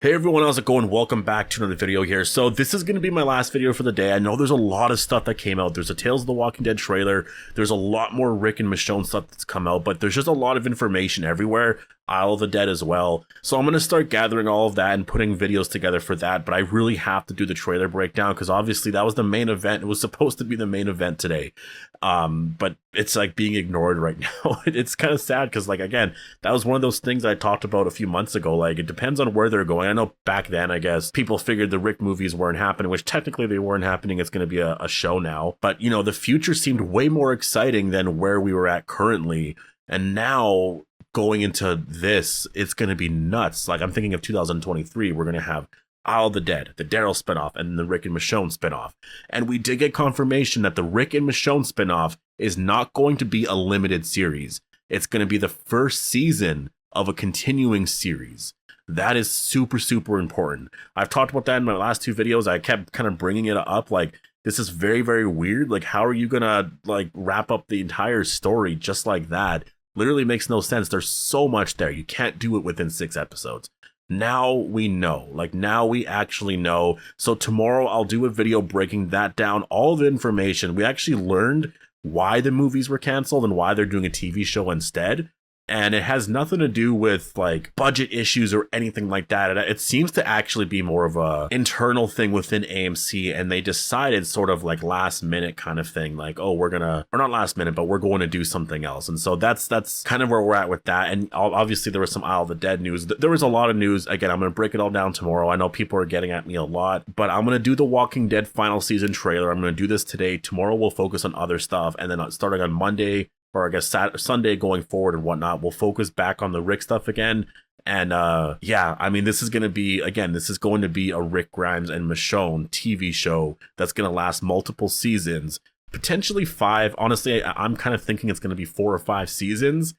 Hey everyone, how's it going? Welcome back to another video here. So this is going to be my last video for the day. I know there's a lot of stuff that came out. There's a Tales of the Walking Dead trailer. There's a lot more Rick and Michonne stuff that's come out, but there's just a lot of information everywhere. Isle of the Dead as well. So I'm going to start gathering all of that and putting videos together for that, but I really have to do the trailer breakdown because obviously that was the main event. It was supposed to be the main event today. But it's like being ignored right now. It's kind of sad because, like, again, that was one of those things I talked about a few months ago. Like, it depends on where they're going. I know back then, I guess, people figured the Rick movies weren't happening, which technically they weren't happening. It's going to be a show now. But, you know, the future seemed way more exciting than where we were at currently. And now going into this, it's going to be nuts. Like, I'm thinking of 2023, we're going to have Isle of the Dead, the Daryl spinoff, and the Rick and Michonne spinoff. And we did get confirmation that the Rick and Michonne spinoff is not going to be a limited series. It's going to be the first season of a continuing series. That is super, super important. I've talked about that in my last two videos. I kept kind of bringing it up. Like, this is very, very weird. Like, how are you going to, like, wrap up the entire story just like that? Literally makes no sense. There's so much there. You can't do it within 6 episodes. Now we know. Like, now we actually know. So tomorrow I'll do a video breaking that down, all the information. We actually learned why the movies were canceled and why they're doing a TV show instead. And it has nothing to do with, like, budget issues or anything like that. It seems to actually be more of a internal thing within AMC, and they decided sort of like last minute kind of thing, like, oh, we're gonna, or not last minute, but we're going to do something else. And so that's kind of where we're at with that. And obviously there was some Isle of the Dead news. There was a lot of news. Again, I'm gonna break it all down tomorrow. I know people are getting at me a lot, but I'm gonna do the Walking Dead final season trailer. I'm gonna do this today. Tomorrow we'll focus on other stuff, and then starting on Monday, or I guess Sunday going forward and whatnot, we'll focus back on the Rick stuff again. And yeah, I mean, this is going to be a Rick Grimes and Michonne TV show that's going to last multiple seasons, potentially 5. Honestly, I'm kind of thinking it's going to be 4 or 5 seasons.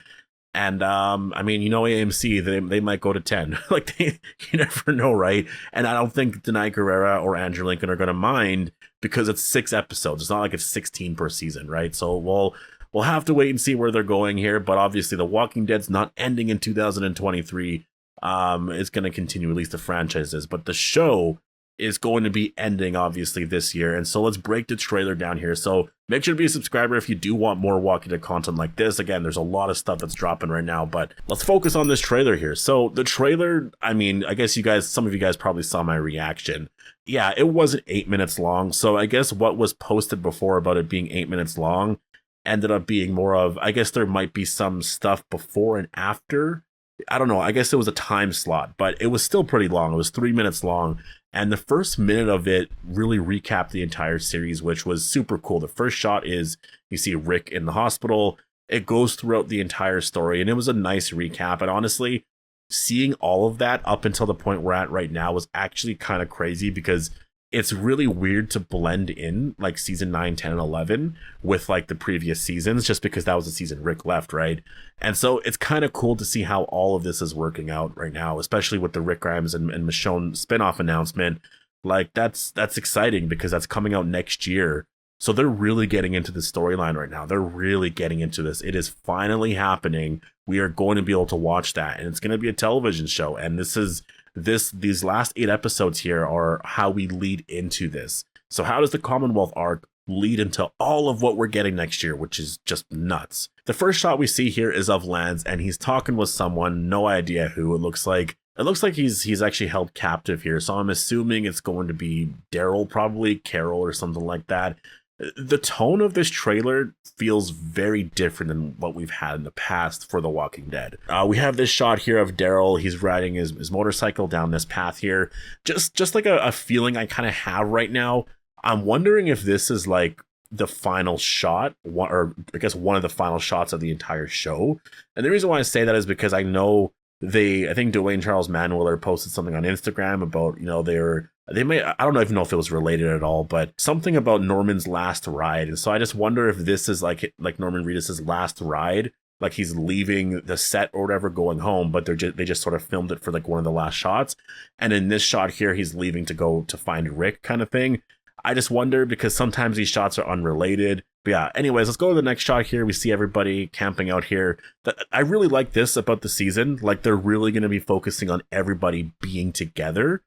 And I mean, you know, AMC, they might go to 10. Like, you never know, right? And I don't think Denai Guerrera or Andrew Lincoln are going to mind because it's 6 episodes. It's not like it's 16 per season, right? So we'll have to wait and see where they're going here, but obviously The Walking Dead's not ending in 2023. It's going to continue, at least the franchise is, but the show is going to be ending, obviously, this year. And so let's break the trailer down here. So make sure to be a subscriber if you do want more Walking Dead content like this. Again, there's a lot of stuff that's dropping right now, but let's focus on this trailer here. So the trailer, I mean, I guess some of you guys probably saw my reaction. Yeah, it wasn't 8 minutes long. So I guess what was posted before about it being 8 minutes long ended up being more of, I guess there might be some stuff before and after. I don't know. I guess it was a time slot, but it was still pretty long. It was 3 minutes long. And the first minute of it really recapped the entire series, which was super cool. The first shot is you see Rick in the hospital. It goes throughout the entire story, and it was a nice recap. And honestly, seeing all of that up until the point we're at right now was actually kind of crazy because it's really weird to blend in like season 9, 10, and 11 with like the previous seasons, just because that was the season Rick left, right? And so it's kind of cool to see how all of this is working out right now, especially with the Rick Grimes and Michonne spinoff announcement. Like, that's exciting because that's coming out next year. So they're really getting into the storyline right now. They're really getting into this. It is finally happening. We are going to be able to watch that, and it's going to be a television show. And these last 8 episodes here are how we lead into this. So how does the Commonwealth arc lead into all of what we're getting next year, which is just nuts? The first shot we see here is of Lance, and he's talking with someone, no idea who. It looks like he's actually held captive here. So I'm assuming it's going to be Daryl, probably Carol or something like that. The tone of this trailer feels very different than what we've had in the past for The Walking Dead. We have this shot here of Daryl. He's riding his motorcycle down this path here. Just like a feeling I kind of have right now. I'm wondering if this is like the final shot, or I guess one of the final shots of the entire show. And the reason why I say that is because I know I think Dwayne Charles Manwiller posted something on Instagram about, you know, I don't even know if it was related at all, but something about Norman's last ride. And so I just wonder if this is like Norman Reedus' last ride, like he's leaving the set or whatever, going home, but they just sort of filmed it for like one of the last shots. And in this shot here, he's leaving to go to find Rick, kind of thing. I just wonder, because sometimes these shots are unrelated. But yeah, anyways, let's go to the next shot here. We see everybody camping out here. I really like this about the season. Like, they're really going to be focusing on everybody being together.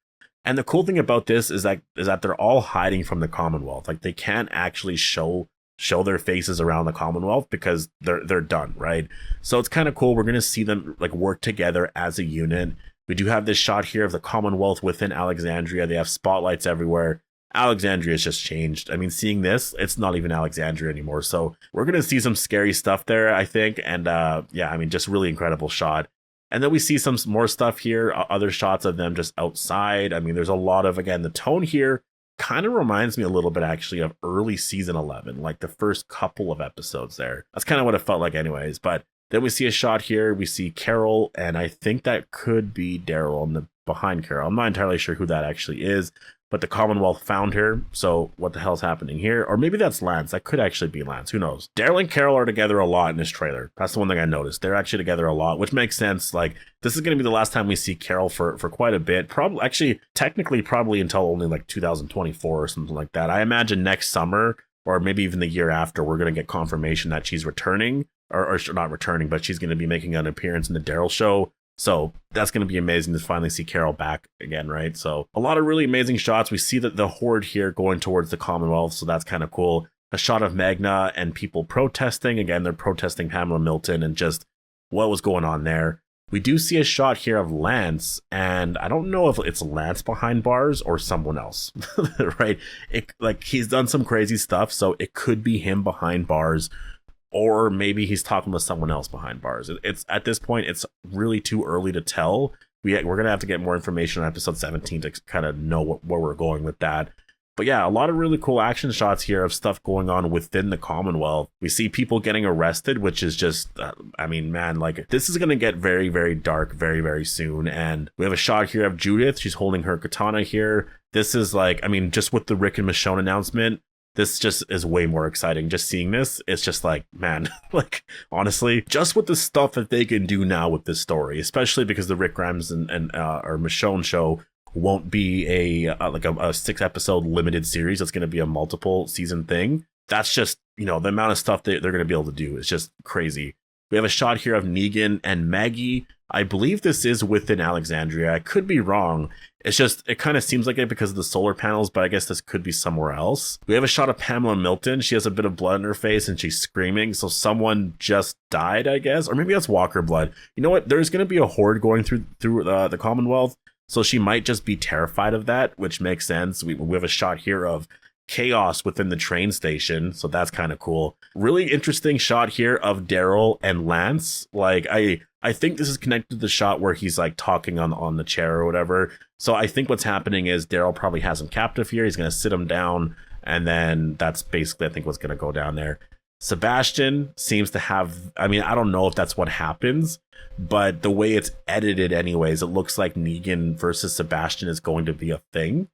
And the cool thing about this is that they're all hiding from the Commonwealth. Like, they can't actually show their faces around the Commonwealth because they're done, right? So it's kind of cool. We're going to see them like work together as a unit. We do have this shot here of the Commonwealth within Alexandria. They have spotlights everywhere. Alexandria's just changed. I mean, seeing this, it's not even Alexandria anymore. So we're going to see some scary stuff there, I think. And yeah, I mean, just really incredible shot. And then we see some more stuff here, other shots of them just outside. I mean, there's a lot of, again, the tone here kind of reminds me a little bit actually of early season 11, like the first couple of episodes there. That's kind of what it felt like anyways. But then we see a shot here. We see Carol, and I think that could be Daryl behind Carol. I'm not entirely sure who that actually is. But the Commonwealth found her, so what the hell's happening here? Or maybe that's Lance. That could actually be Lance. Who knows? Daryl and Carol are together a lot in this trailer. That's the one thing I noticed. They're actually together a lot, which makes sense. Like, this is going to be the last time we see Carol for quite a bit. Probably, actually, technically, probably until only like 2024 or something like that. I imagine next summer, or maybe even the year after, we're going to get confirmation that she's returning, or not returning, but she's going to be making an appearance in the Daryl show. So that's going to be amazing to finally see Carol back again, right? So a lot of really amazing shots. We see that the horde here going towards the Commonwealth, so that's kind of cool. A shot of Magna and people protesting. Again, they're protesting Pamela Milton and just what was going on there. We do see a shot here of Lance, and I don't know if it's Lance behind bars or someone else, right? Like, he's done some crazy stuff, so it could be him behind bars. Or maybe he's talking with someone else behind bars. It's at this point, it's really too early to tell. We're going to have to get more information on episode 17 to kind of know where we're going with that. But yeah, a lot of really cool action shots here of stuff going on within the Commonwealth. We see people getting arrested, which is just, I mean, man, like, this is going to get very, very dark very, very soon. And we have a shot here of Judith. She's holding her katana here. This is like, I mean, just with the Rick and Michonne announcement, this just is way more exciting. Just seeing this, it's just like, man, like, honestly, just with the stuff that they can do now with this story, especially because the Rick Grimes and or Michonne show won't be a 6-episode limited series. It's going to be a multiple season thing. That's just, you know, the amount of stuff they're going to be able to do is just crazy. We have a shot here of Negan and Maggie. I believe this is within Alexandria. I could be wrong. It's just, it kind of seems like it because of the solar panels, but I guess this could be somewhere else. We have a shot of Pamela Milton. She has a bit of blood in her face and she's screaming. So someone just died, I guess. Or maybe that's Walker blood. You know what? There's going to be a horde going through the Commonwealth. So she might just be terrified of that, which makes sense. We have a shot here of chaos within the train station, so that's kind of cool. Really interesting shot here of Daryl and Lance. Like, I think this is connected to the shot where he's like talking on the chair or whatever. So I think what's happening is Daryl probably has him captive here. He's going to sit him down, and then that's basically, I think, what's going to go down there. Sebastian seems to have, I mean, I don't know if that's what happens, but the way it's edited anyways, it looks like Negan versus Sebastian is going to be a thing.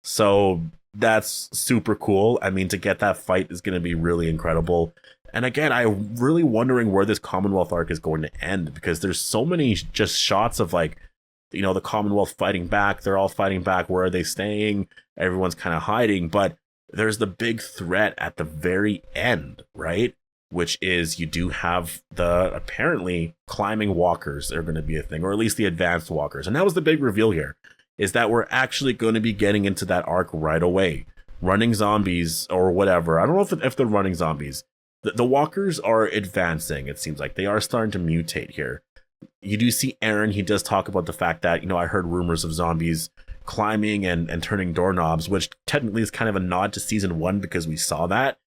So that's super cool. I mean, to get that fight is going to be really incredible. And again, I'm really wondering where this Commonwealth arc is going to end, because there's so many just shots of, like, you know, the Commonwealth fighting back. They're all fighting back. Where are they staying? Everyone's kind of hiding. But there's the big threat at the very end, right? Which is you do have the apparently climbing walkers are going to be a thing, or at least the advanced walkers. And that was the big reveal here, is that we're actually going to be getting into that arc right away. Running zombies or whatever. I don't know if they're running zombies. The walkers are advancing, it seems like. They are starting to mutate here. You do see Aaron. He does talk about the fact that, you know, I heard rumors of zombies climbing and turning doorknobs, which technically is kind of a nod to season 1 because we saw that.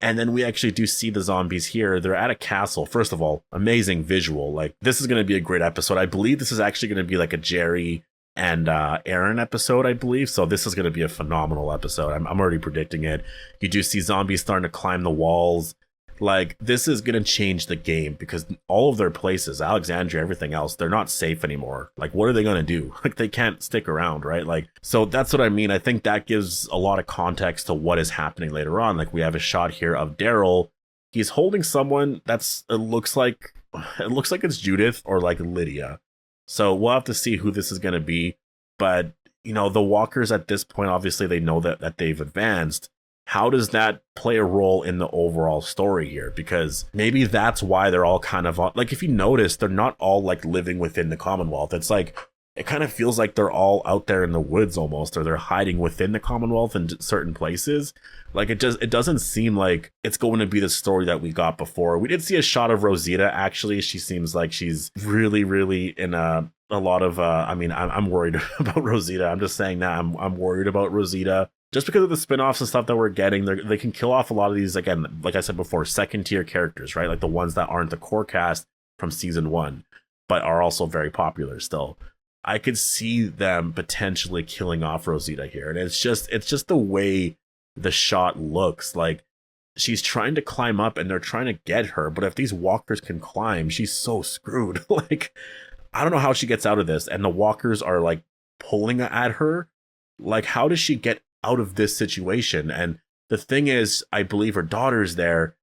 And then we actually do see the zombies here. They're at a castle. First of all, amazing visual. Like, this is going to be a great episode. I believe this is actually going to be like a Jerry and Aaron episode, I believe. So this is going to be a phenomenal episode. I'm already predicting it. You do see zombies starting to climb the walls. Like, this is going to change the game, because all of their places, Alexandria, everything else, they're not safe anymore. Like, what are they going to do? Like, they can't stick around, right? Like, so that's what I mean. I think that gives a lot of context to what is happening later on. Like, we have a shot here of Daryl. He's holding someone it looks like it's Judith or like Lydia. So we'll have to see who this is going to be. But, you know, the walkers at this point, obviously they know that they've advanced. how does that play a role in the overall story here? Because maybe that's why they're all kind of like, if you notice, they're not all like living within the Commonwealth. It's like, it kind of feels like they're all out there in the woods almost, or they're hiding within the Commonwealth in certain places. Like it doesn't seem like it's going to be the story that we got before. We did see a shot of Rosita. Actually, she seems like she's really in a lot of I mean, I'm worried about Rosita. I'm just saying that I'm worried about Rosita. Just because of the spin-offs and stuff that we're getting, they can kill off a lot of these, again, like I said before, second-tier characters, right? Like the ones that aren't the core cast from season 1, but are also very popular still. I could see them potentially killing off Rosita here. And it's just the way the shot looks. Like, she's trying to climb up and they're trying to get her, but if these walkers can climb, she's so screwed. Like, I don't know how she gets out of this, and the walkers are like pulling at her. Like, how does she get out of this situation? And the thing is, I believe her daughter's there.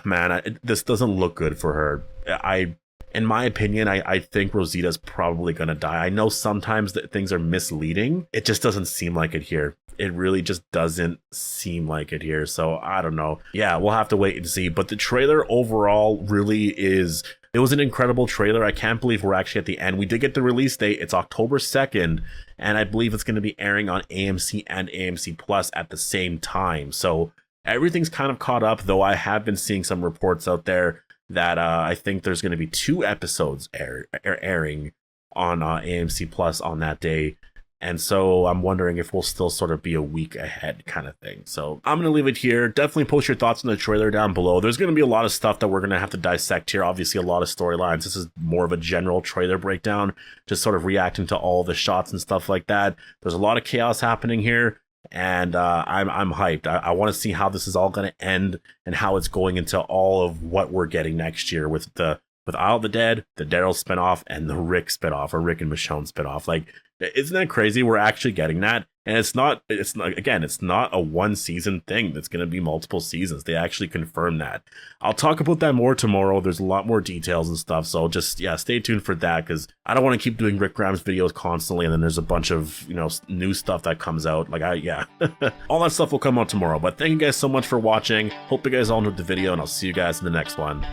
Man, this doesn't look good for her. In my opinion, I think Rosita's probably gonna die. I know sometimes that things are misleading. It just doesn't seem like it here. It really just doesn't seem like it here. So I don't know. Yeah, we'll have to wait and see. But the trailer overall really is... It was an incredible trailer. I can't believe we're actually at the end. We did get the release date. It's October 2nd, and I believe it's going to be airing on AMC and AMC Plus at the same time. So everything's kind of caught up, though I have been seeing some reports out there that I think there's going to be 2 episodes airing on AMC Plus on that day. And so I'm wondering if we'll still sort of be a week ahead kind of thing. So I'm going to leave it here. Definitely post your thoughts on the trailer down below. There's going to be a lot of stuff that we're going to have to dissect here. Obviously, a lot of storylines. This is more of a general trailer breakdown, just sort of reacting to all the shots and stuff like that. There's a lot of chaos happening here, and I'm hyped. I want to see how this is all going to end and how it's going into all of what we're getting next year with Isle of the Dead, the Daryl spinoff, and the Rick spinoff, or Rick and Michonne spinoff. Like, isn't that crazy? We're actually getting that. And it's not a 1 season thing. That's going to be multiple seasons. They actually confirmed that. I'll talk about that more tomorrow. There's a lot more details and stuff. So just, yeah, stay tuned for that, because I don't want to keep doing Rick Grimes videos constantly. And then there's a bunch of, new stuff that comes out. Like, all that stuff will come out tomorrow. But thank you guys so much for watching. Hope you guys all enjoyed the video, and I'll see you guys in the next one.